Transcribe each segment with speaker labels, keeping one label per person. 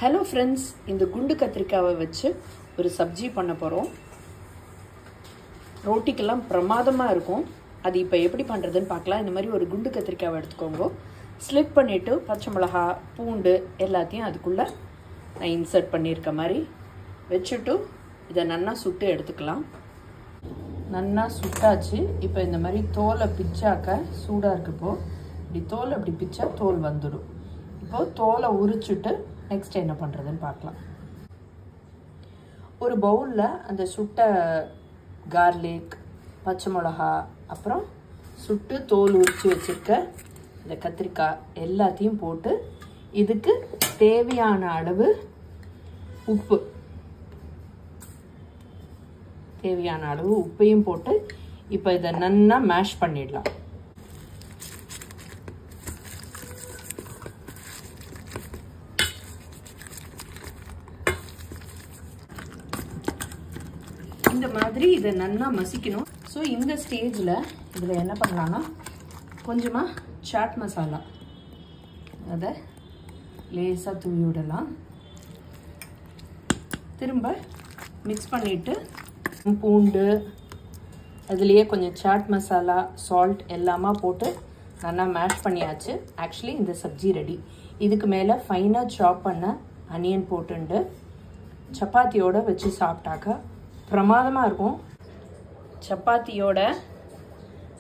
Speaker 1: Hello friends, இந்த குண்டு கத்திரிக்காவை வச்சு ஒரு சப்ஜி பண்ண போறோம். ரோட்டிக்கெல்லாம் பிரமாதமா இருக்கும். அது இப்போ எப்படி பண்றதுன்னு பார்க்கலாம். இந்த மாதிரி ஒரு குண்டு கத்திரிக்காவை எடுத்துக்கோங்க. ஸ்லிட் பண்ணிட்டு பச்சை மிளகாய், பூண்டு எல்லாத்தையும் அதுக்குள்ள நான் இன்சர்ட் பண்ணியிருக்க மாதிரி வச்சுட்டு இதை நல்லா சுட்டு எடுத்துக்கலாம். நல்லா சுட்டாச்சு. இப்போ இந்த மாதிரி தோலை பிச்சாக்க சூடாக இருக்கப்போ இப்படி தோல் அப்படி பிச்சா தோல் வந்துடும். இப்போ தோலை உரிச்சுட்டு நெக்ஸ்ட் என்ன பண்ணுறதுன்னு பார்க்கலாம். ஒரு பவுலில் அந்த சுட்ட கார்லிக், பச்சை மிளகா, அப்புறம் சுட்டு தோல் உரித்து வச்சுருக்க இந்த கத்திரிக்காய் எல்லாத்தையும் போட்டு இதுக்கு தேவையான அளவு உப்பு, தேவையான அளவு உப்பையும் போட்டு இப்போ இதை நல்லா மேஷ் பண்ணிடலாம். இந்த மாதிரி இதை நல்லா மசிக்கணும். ஸோ இந்த ஸ்டேஜில் இதில் என்ன பண்ணலான்னா கொஞ்சமாக சாட் மசாலா அதை லேசாக தூவி விடலாம். திரும்ப மிக்ஸ் பண்ணிவிட்டு பூண்டு அதுலேயே கொஞ்சம் சாட் மசாலா, சால்ட் எல்லாமே போட்டு நல்லா மேஷ் பண்ணியாச்சு. ஆக்சுவலி இந்த சப்ஜி ரெடி. இதுக்கு மேலே ஃபைனாக சாப் பண்ண அனியன் போட்டுண்டு சப்பாத்தியோடு வச்சு சாப்பிட்டாக்க பிரமாதமாக இருக்கும். சப்பாத்தியோட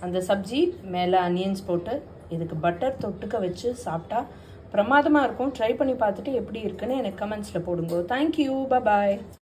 Speaker 1: அந்த சப்ஜி மேலே அனியன்ஸ் போட்டு இதுக்கு பட்டர் தொட்டுக்க வச்சு சாப்பிட்டா பிரமாதமாக இருக்கும். ட்ரை பண்ணி பார்த்துட்டு எப்படி இருக்குன்னு எனக்கு கமெண்ட்ஸில் போடுங்க. தேங்க்யூ, பாய்.